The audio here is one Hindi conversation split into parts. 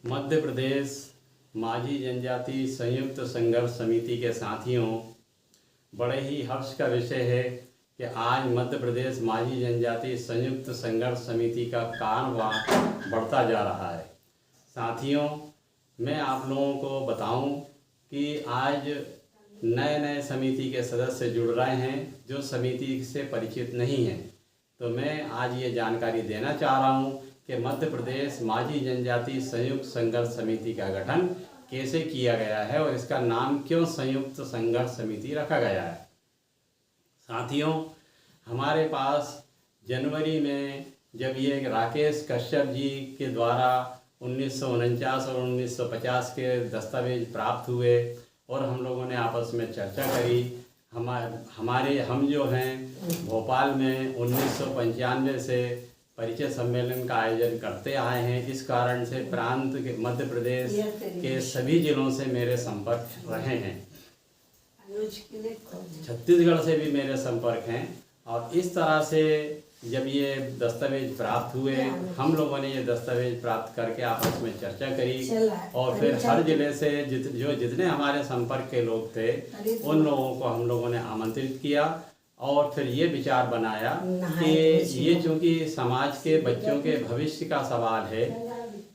मध्य प्रदेश माझी जनजाति संयुक्त संघर्ष समिति के साथियों, बड़े ही हर्ष का विषय है कि आज मध्य प्रदेश माझी जनजाति संयुक्त संघर्ष समिति का कारवां बढ़ता जा रहा है। साथियों, मैं आप लोगों को बताऊं कि आज नए नए समिति के सदस्य जुड़ रहे हैं जो समिति से परिचित नहीं हैं। तो मैं आज ये जानकारी देना चाह रहा हूँ कि मध्य प्रदेश माझी जनजाति संयुक्त संघर्ष समिति का गठन कैसे किया गया है और इसका नाम क्यों संयुक्त संघर्ष समिति रखा गया है। साथियों, हमारे पास जनवरी में जब ये राकेश कश्यप जी के द्वारा 1949 और 1950 के दस्तावेज प्राप्त हुए और हम लोगों ने आपस में चर्चा करी। हम जो हैं भोपाल में 1995 से परिचय सम्मेलन का आयोजन करते आए हैं। इस कारण से प्रांत के मध्य प्रदेश के सभी जिलों से मेरे संपर्क रहे हैं। छत्तीसगढ़ से भी मेरे संपर्क हैं और इस तरह से जब ये दस्तावेज प्राप्त हुए, हम लोगों ने ये दस्तावेज प्राप्त करके आपस में चर्चा करी और फिर हर जिले से जितने हमारे संपर्क के लोग थे उन लोगों को हम लोगों ने आमंत्रित किया और फिर ये विचार बनाया कि ये चूँकि समाज के बच्चों के भविष्य का सवाल है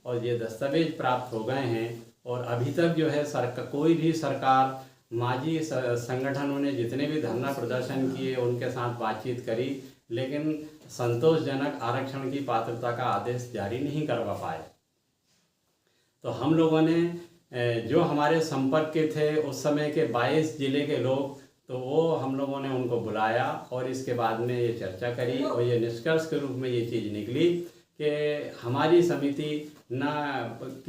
और ये दस्तावेज प्राप्त हो गए हैं और अभी तक जो है कोई भी सरकार माझी संगठनों ने जितने भी धरना प्रदर्शन किए उनके साथ बातचीत करी, लेकिन संतोषजनक आरक्षण की पात्रता का आदेश जारी नहीं करवा पाए। तो हम लोगों ने जो हमारे संपर्क के थे उस समय के 22 जिले के लोग, तो वो हम लोगों ने उनको बुलाया और इसके बाद में ये चर्चा करी और ये निष्कर्ष के रूप में ये चीज़ निकली कि हमारी समिति ना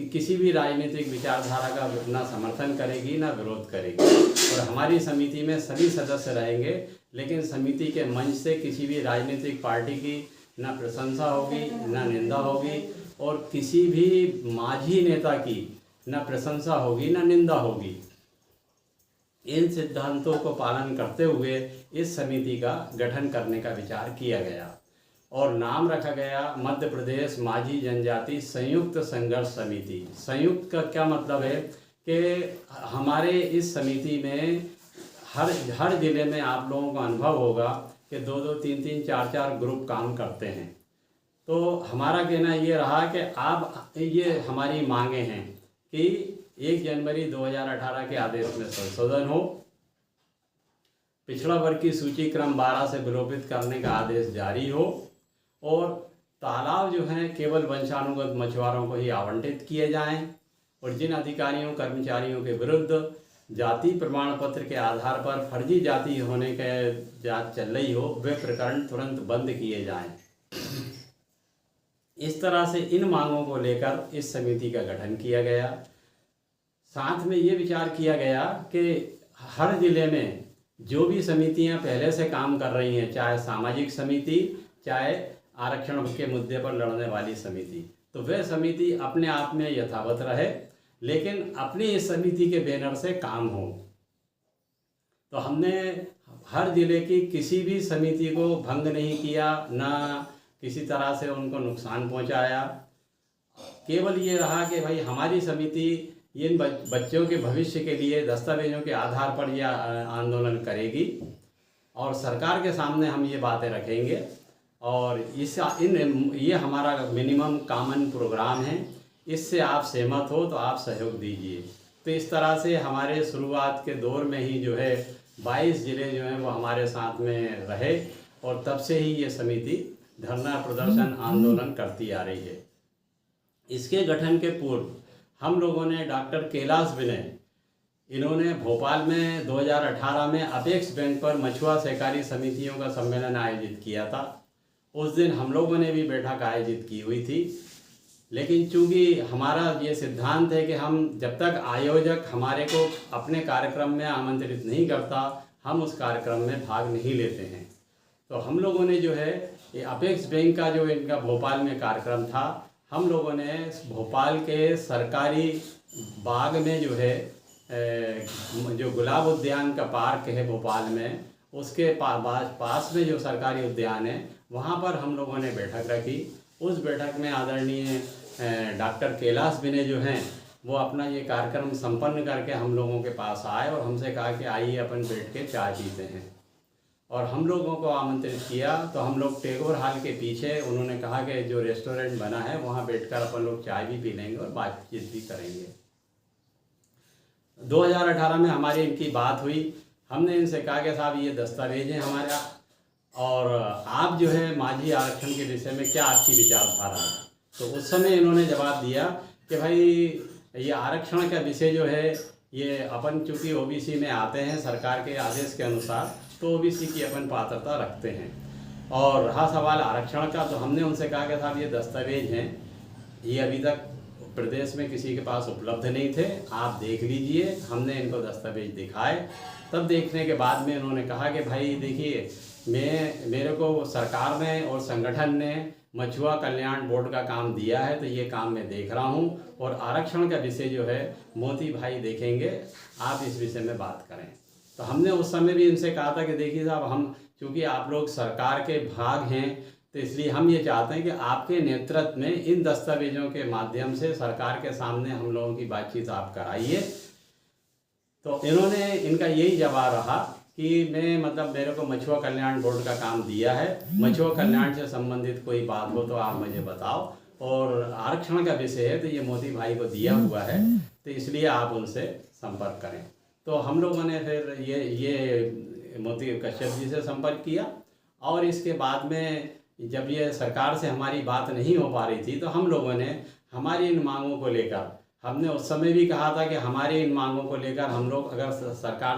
किसी भी राजनीतिक विचारधारा का ना समर्थन करेगी ना विरोध करेगी और हमारी समिति में सभी सदस्य रहेंगे, लेकिन समिति के मंच से किसी भी राजनीतिक पार्टी की ना प्रशंसा होगी ना निंदा होगी और किसी भी माझी नेता की ना प्रशंसा होगी ना निंदा होगी। इन सिद्धांतों को पालन करते हुए इस समिति का गठन करने का विचार किया गया और नाम रखा गया मध्य प्रदेश माझी जनजाति संयुक्त संघर्ष समिति। संयुक्त का क्या मतलब है कि हमारे इस समिति में हर जिले में आप लोगों का अनुभव होगा कि 2-2, 3-3, 4-4 ग्रुप काम करते हैं। तो हमारा कहना ये रहा कि आप ये हमारी मांगे हैं कि 1 जनवरी 2018 के आदेश में संशोधन हो, पिछड़ा वर्ग की सूची क्रम 12 से विलोपित करने का आदेश जारी हो और तालाब जो हैं केवल वंशानुगत मछुआरों को ही आवंटित किए जाएं और जिन अधिकारियों कर्मचारियों के विरुद्ध जाति प्रमाण पत्र के आधार पर फर्जी जाति होने के जांच चल रही हो वे प्रकरण तुरंत बंद किए जाएं। इस तरह से इन मांगों को लेकर इस समिति का गठन किया गया। साथ में ये विचार किया गया कि हर जिले में जो भी समितियां पहले से काम कर रही हैं, चाहे सामाजिक समिति चाहे आरक्षण के मुद्दे पर लड़ने वाली समिति, तो वह समिति अपने आप में यथावत रहे लेकिन अपनी इस समिति के बैनर से काम हो। तो हमने हर जिले की किसी भी समिति को भंग नहीं किया, ना किसी तरह से उनको नुकसान पहुंचाया। केवल ये रहा कि भाई हमारी समिति इन बच्चों के भविष्य के लिए दस्तावेजों के आधार पर यह आंदोलन करेगी और सरकार के सामने हम ये बातें रखेंगे और ये हमारा मिनिमम कॉमन प्रोग्राम है, इससे आप सहमत हो तो आप सहयोग दीजिए। तो इस तरह से हमारे शुरुआत के दौर में ही जो है 22 जिले जो हैं वो हमारे साथ में रहे और तब से ही ये समिति धरना प्रदर्शन आंदोलन करती आ रही है। इसके गठन के पूर्व हम लोगों ने डॉक्टर कैलाश विनय, इन्होंने भोपाल में 2018 में अपेक्स बैंक पर मछुआ सहकारी समितियों का सम्मेलन आयोजित किया था। उस दिन हम लोगों ने भी बैठक आयोजित की हुई थी, लेकिन चूँकि हमारा ये सिद्धांत है कि हम जब तक आयोजक हमारे को अपने कार्यक्रम में आमंत्रित नहीं करता हम उस कार्यक्रम में भाग नहीं लेते हैं। तो हम लोगों ने जो है ये अपेक्स बैंक का जो इनका भोपाल में कार्यक्रम था, हम लोगों ने भोपाल के सरकारी बाग में जो है जो गुलाब उद्यान का पार्क है भोपाल में, उसके पास में जो सरकारी उद्यान है वहाँ पर हम लोगों ने बैठक रखी। उस बैठक में आदरणीय डॉक्टर कैलाश विनय जो हैं वो अपना ये कार्यक्रम संपन्न करके हम लोगों के पास आए और हमसे कहा कि आइए अपन बैठ के चाय पीते हैं। और हम लोगों को आमंत्रित किया, तो हम लोग टैगोर हॉल के पीछे, उन्होंने कहा कि जो रेस्टोरेंट बना है वहाँ बैठकर अपन लोग चाय भी पी लेंगे और बातचीत भी करेंगे। 2018 में हमारी इनकी बात हुई। हमने इनसे कहा कि साहब ये दस्तावेज हैं हमारा, और आप जो है माझी आरक्षण के विषय में क्या आपकी विचारधारा है। तो उस समय इन्होंने जवाब दिया कि भाई ये आरक्षण का विषय जो है ये अपन चूँकि ओबीसी में आते हैं सरकार के आदेश के अनुसार, तो ओबीसी की अपन पात्रता रखते हैं। और रहा सवाल आरक्षण का, तो हमने उनसे कहा कि साहब ये दस्तावेज हैं, ये अभी तक प्रदेश में किसी के पास उपलब्ध नहीं थे, आप देख लीजिए। हमने इनको दस्तावेज दिखाए, तब देखने के बाद में उन्होंने कहा कि भाई देखिए, मेरे को सरकार ने और संगठन ने मछुआ कल्याण बोर्ड का काम दिया है, तो ये काम मैं देख रहा हूँ, और आरक्षण का विषय जो है मोती भाई देखेंगे, आप इस विषय में बात करें। तो हमने उस समय भी इनसे कहा था कि देखिए साहब, हम चूँकि आप लोग सरकार के भाग हैं, तो इसलिए हम ये चाहते हैं कि आपके नेतृत्व में इन दस्तावेजों के माध्यम से सरकार के सामने हम लोगों की बातचीत आप कराइए। तो इन्होंने, इनका यही जवाब रहा कि मैं मतलब मेरे को मछुआ कल्याण बोर्ड का काम दिया है, मछुआ कल्याण से संबंधित कोई बात हो तो आप मुझे बताओ, और आरक्षण का विषय है तो ये मोती भाई को दिया हुआ है, तो इसलिए आप उनसे संपर्क करें। तो हम लोगों ने फिर ये मोती कश्यप जी से संपर्क किया, और इसके बाद में जब ये सरकार से हमारी बात नहीं हो पा रही थी, तो हम लोगों ने हमारी इन मांगों को लेकर, हमने उस समय भी कहा था कि हमारी इन मांगों को लेकर हम लोग अगर सरकार